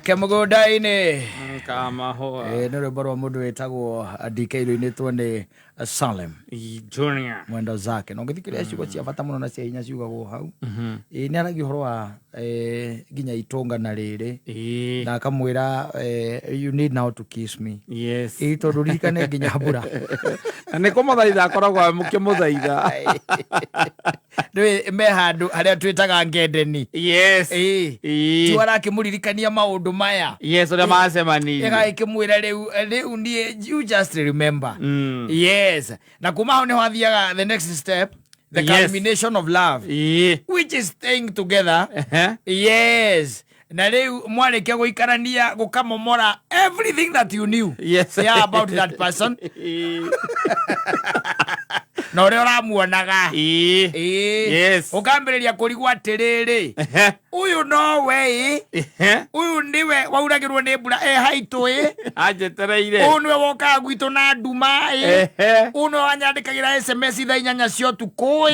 Kemugodaine kama hoa nore barwa mundu wetagwo DK-inĩ tuone Salem Junior mwenda zake no ngithikiria ciugo cia bata muno na cia hinya ciugagwo hau ni aragi horo wa ginya itonga na riri na akamwira you need now to kiss me yes tondu ririkane ginya mbura ne komothaitha akoragwo mukimuthaitha ndwe me handu haria twitaga ngendeni yes ti warakimũririkania maundu maya yes oria macemanirie ega ikimwira riu ni you just remember yes na kuma hau ni wathiaga the next step the culmination of love which is staying together yes na riu mwarikia guikarania gukamomora everything that you knew about that person no re oramuonaga yes ukambiriria kurigwa atiriri uyu no we uyu niwe wauragirwo ni mbura haitui ajetereire uyu niwe woka gwitu na nduma uyu niwe wanyandikagira SMS inyanya cio tukui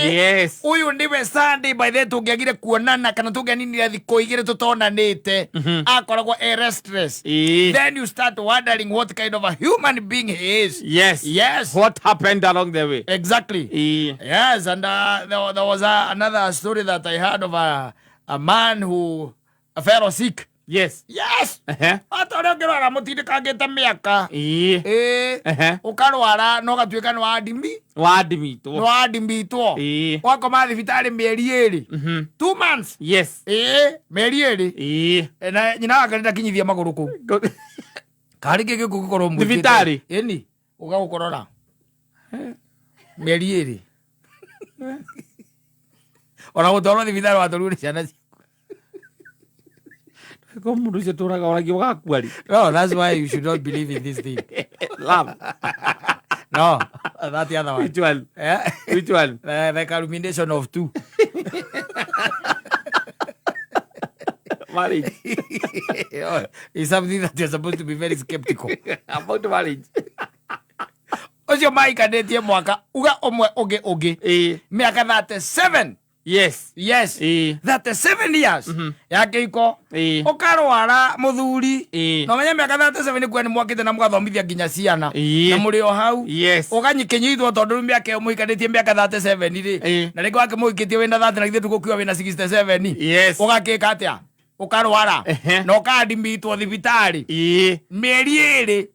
uyu niwe Sunday by the tungiagire kuonana kana tungianinire thikũ igĩrĩ tutonanĩte akoragwo restless then you start wondering what kind of a human being he is yes what happened along the way exactly yes and there was another story that I heard of a man who fell sick yes atore ngirora mutindikangite miaka ukarwara no gatuika ni wadimitwo wakoma thibitari mieri iri 2 months mieri iri na nyina wakarenda kinyithia maguru ku kari giki gukorwo mu thibitari eni ugagukorora mieri iri ona gutwarwo thibitari watorure ciana no, that's why you should not believe in this thing. Love. No, that's the other one. Which one? Which one? The culmination of two. Marriage. It's something that you're supposed to be very skeptical about marriage. Ocio maikanĩtie mwaka uga omwe ũngĩ miaka 37 yes 37 years yake iko ukarwara muthuri no menye miaka 37 ni kwani mwakite na mugathomithia nginya ciana na muri o hau uganyikinyithwo tondu miaka yo muikanitie miaka 37 ri na ringo wake muikitie wina 30 na githie tugukiwa wina 67 ugakika atia ukarwara no kadimithwo thibitari mieri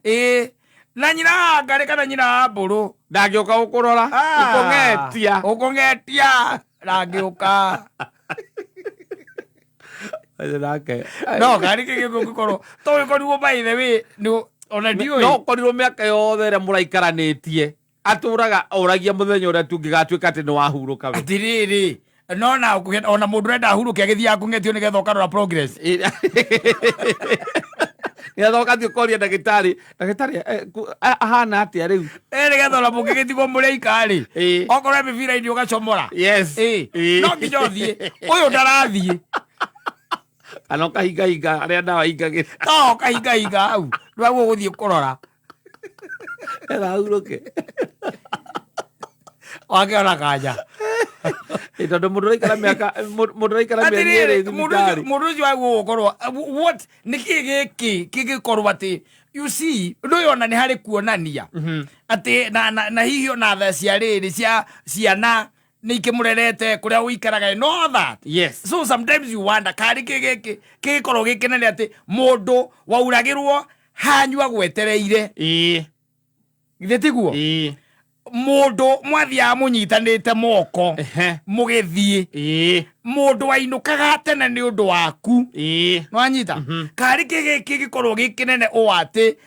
iri na nyina ngare kana nyina mburu ndagioka ukurora ukongetia ndagioka no gari kige gukorwo to ikorirwo by the way no ona dio no korirwo miaka yothe ria muraikaranitie aturaga oragia muthenya uria tungigatuika ati ni wahuruka we atiriri no na ona mundu renda ahuruke agithia kungetio nigetha ukarora progress Ngetha ukathiĩ ndagĩtarĩ ahana atĩa rĩu nĩgetha ona mũngĩgĩtigwo mũrĩika-rĩ okorwo mĩbira-inĩ ũgacomora no nginya ũthiĩ ũyũ ndarathiĩ kana ũkahingahinga arĩa ndawa hingagĩra no ũkahingahinga hau nĩwaguo gũthiĩ kũrora etha hurũke wakĩona kanya tondũ mũndũ ũraikara mĩeri ĩrĩ thibitarĩ mũndũ ũcio waguo gũkorwo what nĩ kĩ gĩkĩ kĩngĩkorwo atĩ you see ũndũ ũyũ ona nĩ harĩ kuonania atĩ na hihi ona tha cia rĩrĩ cia ciana nĩ ikĩmũrerete kũrĩa ũikaraga no that so sometimes you wonder karĩ kĩ gĩkĩ kĩgĩkorwo gĩkĩnene atĩ mũndũ wauragĩrwo hanyua gwetereire githĩ tiguo mundu mwathiaga munyitanĩte moko mugithie mundu wainũkaga tene nĩ ũndũ waku nwanyita karĩ kĩ gĩkorwo gĩkĩnene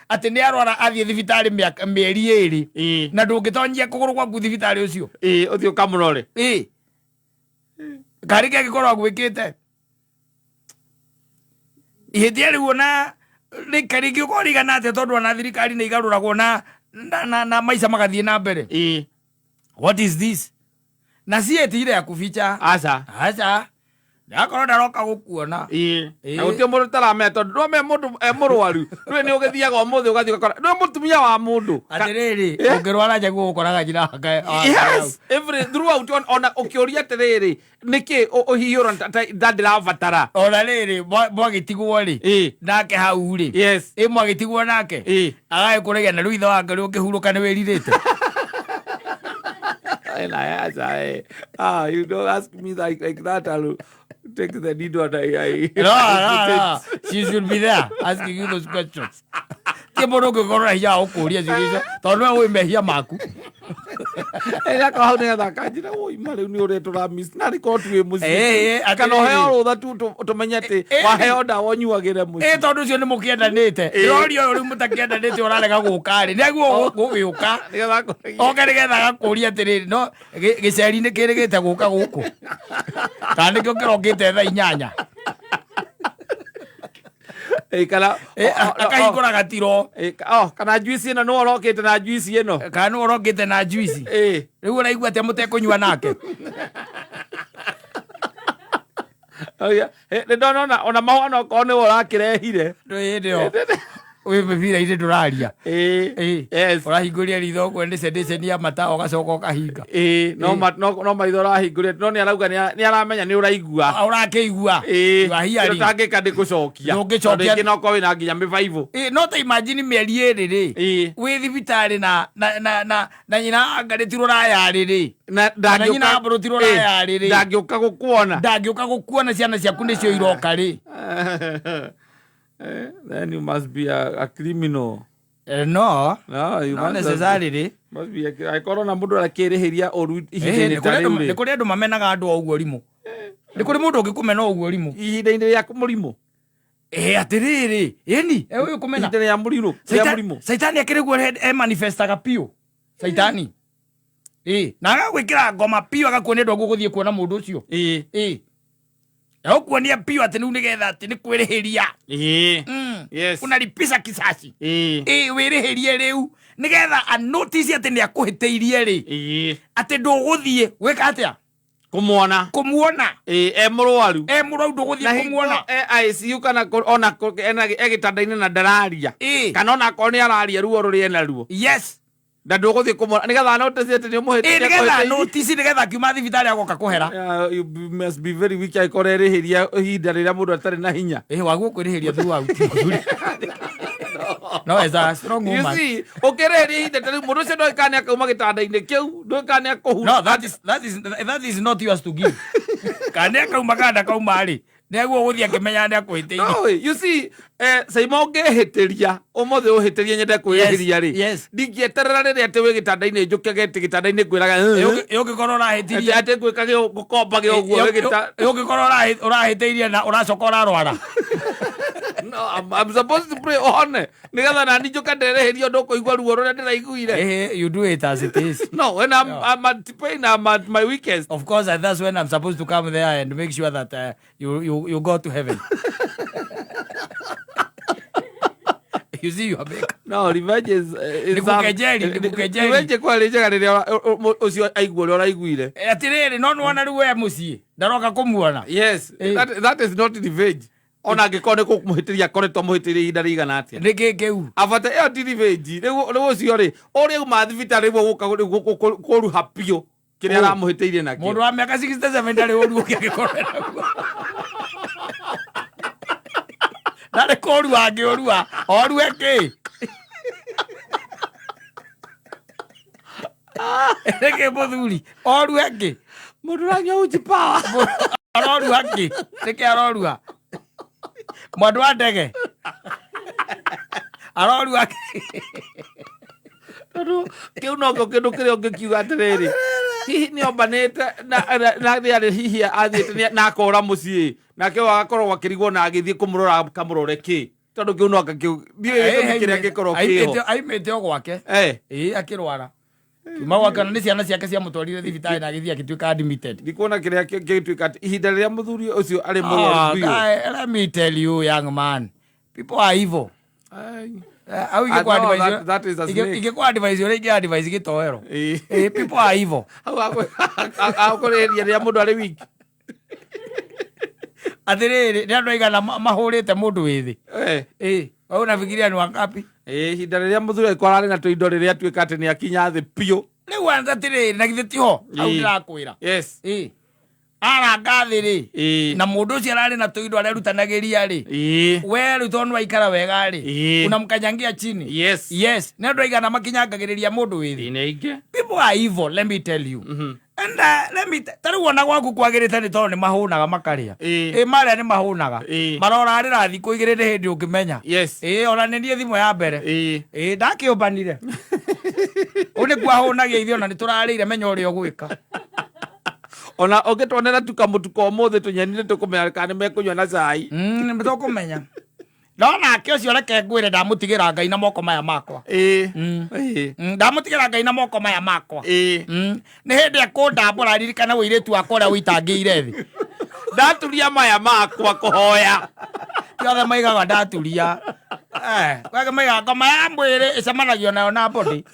atĩ nĩ arwara athiĩ thibitarĩ mĩeri ĩrĩ na ndũngĩtonyia kũgũrũ gwaku thibitarĩ ũcio ũthiĩ ũkamũrore karĩ kĩ gĩkorwo gwĩkĩte ihĩtia rĩu ona rĩkarĩ gĩkorwo rigana atĩa tondũ ona thirikari nĩ igarũragwo na maisha magathiĩ na mbere what is this na si eti ile ya kuficha acha Ndakorwo ndaroka gukuona. Na uti mundu tarameta ndo me mundu murwaru rwe ni ugithiaga umuthi ugathi ukora ndo mutumia wa mundu atiriri ungirwara njagu ukoraga jina yes every throughout ona ukiuria atiriri niki uhiura ndandirabatara ona riri mwagitigwo ri nake hau ri yes mwagitigwo nake agaikurega na ruitho wake rukihuruka ni wiririte. And I answer, you don't ask me like that. I'll take the needle and No. She should be there asking you those questions. Kebono gukora hiya ukuria zigizo. Tondu we mehia maku. Ela ka hone da kanjira oi mari ni ore tora miss na riko tu musi. Kana heo ro da tu tumenyate wa heo da wonyuagire musi. Tondu cio ni mukiendanite. Rorio uri mutakiendanite urarega gukari. Neguo gugiuka. Oka nigetha gakuria atiriri no giceri ni kirigite guka guku. Kandi kio kirokite tha 8. Kana akahingura gatiro kana juice ino no orokite na juice ino kana no orokite na juice riu uraigua ati mutekunywa nake oya ndona ona mahwana ko ni urakirehire ndio we bibira ire nduraria yes urahinguria ritho kwende sendation ya mata ugacoka ukahinga no maitho rahinguria no ni arauga ni aramenya ni uraigua urakeigua wahiari tangika ndigucokia ndungicokia no ko wina nginya mivaivu no ta imagine mieri iri ri wi thibitari na nyina angaritirwo raya riri na nyina aburutirwo raya riri ndangiuka gukuona ciana ciaku nicio iroka ri. Then you must be a criminal. No, you not necessarily. Must be a corona mundu akirihiria oru ihinda-ini ta riu ni kuri andu mamenaga andu oguo rimu ni kuri mundu ungikumena oguo rimu ihinda-ini ria murimu atiriri yeni uyu kumena ihinda ria murimu saitani akiriguo manifestaga pio saitani na agagwikira ngoma pio agakuonia ndu guguthie kuona mundu ucio ukuonia pio ati riu nigetha ati ni kwirihiria yes unalipiza kisasi wirihirie riu nigetha a notice ati ni akuhiteirie ri ati nduguthie gwika atia kumuona murwaru nduguthie kumuona ICU kana ona egitanda-ini na ndararia kana ona ko ni araria ruo rurie na ruo yes na nduguthie kumuona nigetha notice ati ni muhitirie nigetha notice nigetha kiuma thibitari agoka kuhera you must be very weak ikorerihiria ihinda riria mundu atari na hinya waguo kwirihiria throughout no as a strong woman you see ukirihiria ihinda tari mundu ucio ndoikane akauma gitanda-ini kiu ndoikane akuhu no that is not yours to give kana akauma kada kauma ri neguo guthia kimenya ni akuhiteirie no you see Saimo ngehitiria umuthi uhitirie nyende kwirihiria ri ndingieterera riria ati wi gitanda-ini njuke geti gitanda-ini kwiraga ugikorwo urahitiria ati gwika gukomba gi uguo ugikorwo urahiteirie na uracoka urarwara. No, I'm supposed to pray on. Nigetha na njuka ndereherio ndo kuigua ruo ruria ndiraiguire. You do it as it is. No, when I'm at pain, I'm at my weakest. Of course, and that's when I'm supposed to come there and make sure that you go to heaven. You see, you are back. No, revenge is revenge kwa rejega riria ucio aigua ria uraiguire. Atiriri no nwana riu we mucii ndaroka kumuona. Yes, that is not revenge. Ona ngikone ku kumuhitiria koretwo muhitiria ihinda rigana atia niki kiu abata iyo ti revenge riu ucio ri uri uma thibitari riu guka kuruha pio kiria aramuhitiirie nakio mundu wa miaka 67 ndari uru ukigikorera ndari koru angiurua oru eki eki muthuri oru eki mundu ranya uji power aroru aki niki arorua mwandu wa ndege arorua tondu kiu nokio kindu kiria ungikiuga atiriri hihi ni ombanite na riari hihi athiite na akora mucii nake agakorwo akirigwo na agithie kumurora kamurore ki tondu kiu noka kiu ndiye kiria gikorwo kiho aimite o gwake akirwara kiuma gwake ni ciana ciake cia mutwarire thibitari na agithie agituika admitted ndikuona kiria gituika ihinda riria muthuri ucio ari murwaru biu. Let me tell you, young man, people are evil. How you advise that is a snake. You advise you like advise gitoero. People are evil. How ko riria mundu ari weak. atiriri ni andu aigana mahurite mundu withi wewe unafikiria ni wangapi hinda riria muthuri alikuwa arari na tuindo riria atuika ati ni akinya thi piu riu anza atiriri na githe tiho au ndirakwira yes aranga thiri na mundu ucio arari na tuindo arerutanagiria ri we ru tondu aikara wega ri unamkanyangia chini yes ni andu aigana makinyangagiriria mundu withi inenge people are evil, let me tell you. And let me tell you, wana gwaku kwagirite ni tondu ni mahunaga makaria maria ni mahunaga marora ari rathi kuigirire hindi ukimenya ona ni nie thimu ya mbere ndakiumbanire uni kwahunagia ithio na ni turarire menya uri ogwika ona ogitwonera tukamutuko muthi tunyenire tukumenya kana mekunywa na cai ni tukumenya Ndona ke ucio reke ngwire ndamutigira Ngai na moko maya makwa ndamutigira Ngai na moko maya makwa ni hindi akundambura ririkana wiretu wakwa uria witangiire thi ndaturia maya makwa kuhoya kiothe maigaga ndaturia kwage maigaga maya mwiri icemanagio nayo na body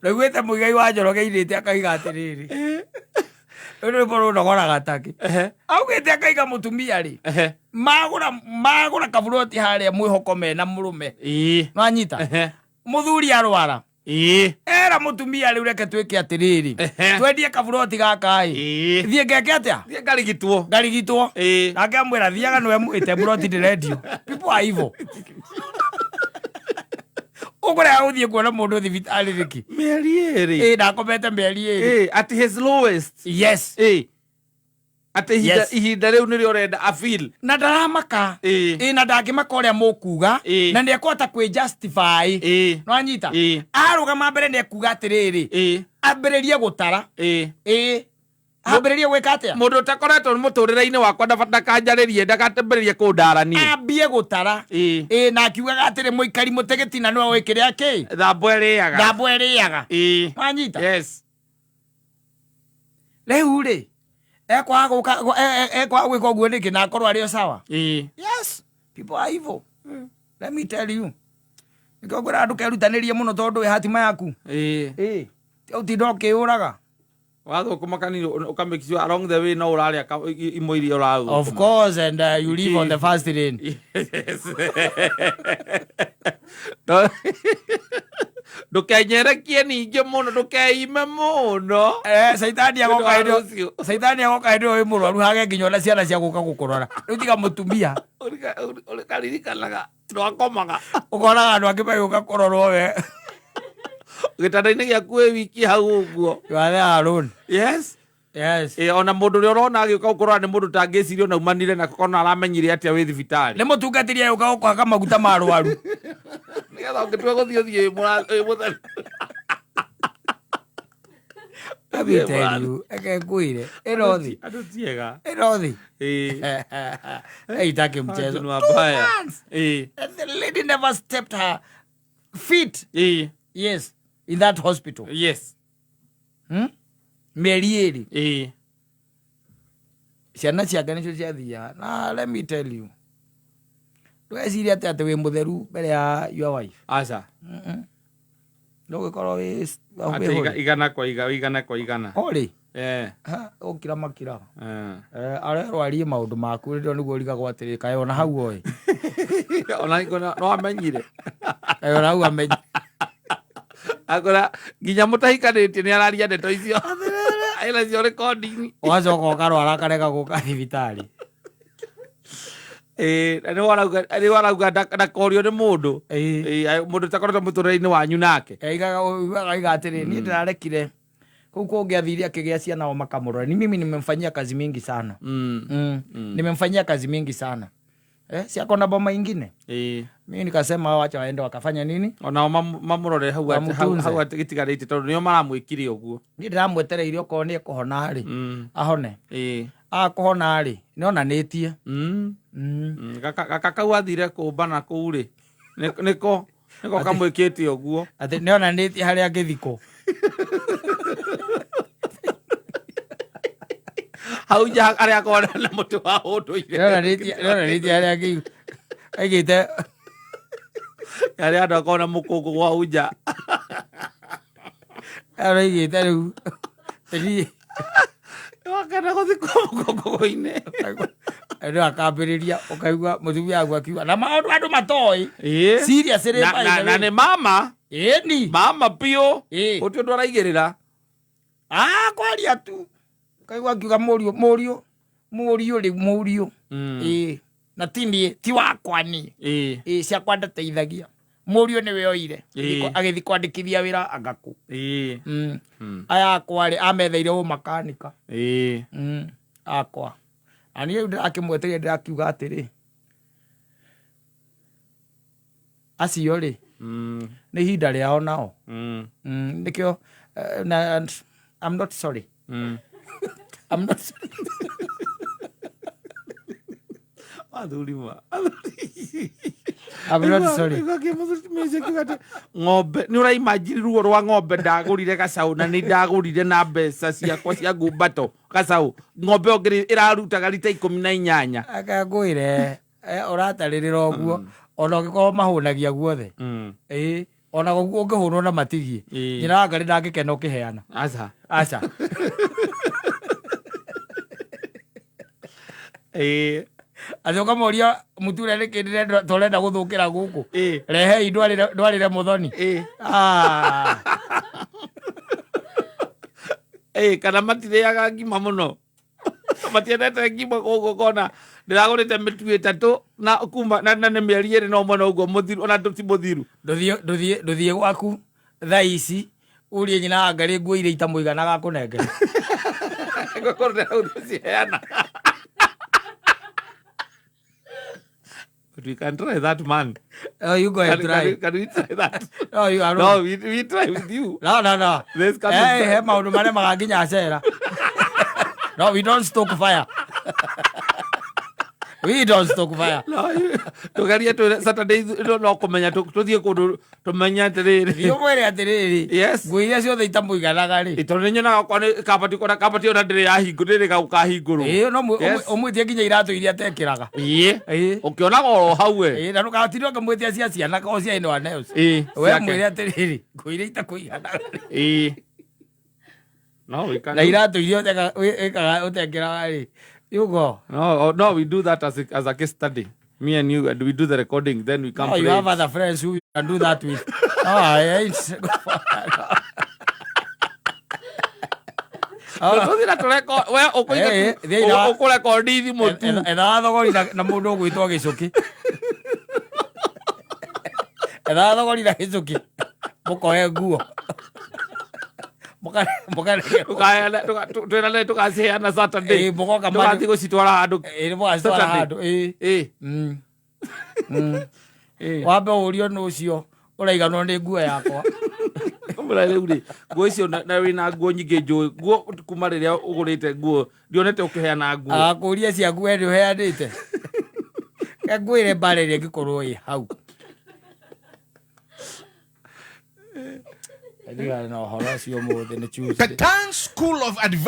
Rwete muigai wa Njoroge irite akaiga atiriri Eno boro ndogora gataki augite akaiga mutumia ri magura kaburoti haria mwihokome na murume no anyita muthuri arwara era mutumia ri ureke twike atiriri twendie kaburoti gaka thie ngeke atia thie ngarigitwo akamwira thiaga nwe mwite buroti diredio people are evil Ugure authie kuona mundu thibitari riki mieri eri ndakomete mieri eri at his lowest yes ate ihinda riu niri urenda afeel na ndaramaka na ndangimaka uria mukuga na ni ekota kwi justify no anyita arugama mbere ni ekuga atiriri ambiririe gutara ambiririe gwika atia mundu utakoretwo muturire-ini wakwa ndakanjaririe ndagatemberirie kundarania ambie gutara na akiugaga atiri muikari mutegetina no wikire aki thambo eriaga no anyita yes riu ri ekwa gwika uguo niki na akorwo ario sawa yes people are evil let me tell you nikogora andu kerutanirie muno tondu hatima yaku utinda ukiuraga watho kumakani ukamekisio along the way no uraria imoiri urau of course and you live on the fast lane yes ndukenyerekie ningi muno ndukeime muno saitani agoka ndio we murwaru hage nginya ona ciana cia guka gukurora riu tiga mutumia uri karirikanaga ndwakomaga ukoraga andu angi maguka kurorwo we gitanda-ini giaku wi wiki hau uguo you are there alone yes ona mundu uria urona agiuka gukurora ni mundu tangicirio na umanire na kona aramenyire atia wi thibitari ni mutungatiri aguka gukwaka maguta ma rwaru nigetha ungitwe guthio mutheri abitelu akakuire erothi erothi eitake mchezo ni wabaya the lady never stepped her feet yes in that hospital yes merieri ciana ciake nicio ciathia na let me tell you ndweciria ati wi mutheru mbere ya your wife aca ndugikorwo igana kwa igana ori ukira makira arerwarie maundu maku ndio niguo rigagwo atiri kae ona hau oi ona no amenyire ona hau amenyi akora nginya mutahikanitie ni araria ndeto icio aina cio recording wacoka ukarwara kareka guka thibitari ni warauga ndakorio ni mundu mundu takoretwo muturire-ini wanyu nake igaga atiri ni ndirarekire kuu kungiathiria akigia ciana o makamurora ni mimi nimemfanyia kazi mingi sana nimemfanyia kazi mingi sana si akona boma ingine mimi nikasema wacha waende wakafanya nini ona mamurore hau gitigarite tondu nio maramwikire uguo ni ndiramwetereire uko ni kuhona ri ahone akuhona ri nionanitie gaka kau athire kumbana kuu ri niko kamwikite uguo ati nionanitie haria ngithiko hau ja aria kona na mutu wa unduire nionanitie haria ngi aigite aria andu akona mukungu gwa uja araigite riu kana guthikwo mugongo-ini ndo akambiriria ukaigua mutumia waku akiuga na andu matoi serious na ne mama ni mama pio utio ndo araigirira kwaria tu kaigua akiuga murio na tindie ti wakwa ni ciakwa ndateithagia murio niwe oire agithi kwandikithia wira agaku aya kwari ametheire u makanika akwa ani akimweteria ndirakiuga atiri acio ri ni hinda riao nao nikio I'm not sorry I'm not sorry I'm not sorry ng'ombe ni ura imagine ruo rwa ng'ombe ndagurire gacau na ni ndagurire na mbeca ciakwa cia ngumbato gacau ng'ombe ongeri irarutaga rita 18 akangwire urataririra uguo ona ungikorwo mahunagia guothe ona ungihunwo na matigie nyina ngari ndangikena ukiheana aca acoka moria mutura ni kindire torenda guthukira guku rehei ndwarire muthoni kana matiriaga ngima muno matiendete ngima koguo kona ndiragurite mitu 3 na kuma na nĩ mĩeri 2 no mwana ũguo mũthiru ona ti mũthiru nduthie gwaku thaa ici urie nyina ngari nguo iria itamũiganaga kũnengera ciheana. We can try that, man. Oh, you go ahead, try. Can we try that? No, you are no, we try with you. No. Hey, maundu mane magaginya acera. No, we don't stoke fire. We don't stoke fire. No, tugaria tu Saturday no kumenya tuthie kundu tumenya atiriri. Yo mwere atiriri. Yes. Nguiria ciothe itamũiganaga ri. Itonenya na kwa kabati ona ndiri yahingurire gukahinguru. No umwitie nginya iratu iria tekiraga. Ukiona goro hau we. Na ndugatindwo ngamwitia cia ciana ko cia ino nails. We mwere atiriri. Nguiria itakũiganaga. No, we can. Na iratu iria ekaga utekiraga ri. You go. No, we do that as a case study. Me and you, and we do the recording, then we come. You have other friends who you can do that with. I ain't. Ukurekondi thimu tu. Etha thogori na mundu gwitwo gicuki. Etha thogori na gicuki. Mukoe nguo. Tukayana tukaciheana Saturday. Tugathi gucitwara handu. Wambe urio nucio uraiganwo ni nguo yakwa. Riu ri nguo icio na wina nguo nyingĩ njũĩ nguo kuma rĩrĩa ũgũrĩte nguo ndionete ũkĩheana nguo. Akũria cia nguo nĩ ũheanĩte. Ngwĩre mbara ĩrĩa ĩngĩkorwo ĩ hau. The Tang School of Advice.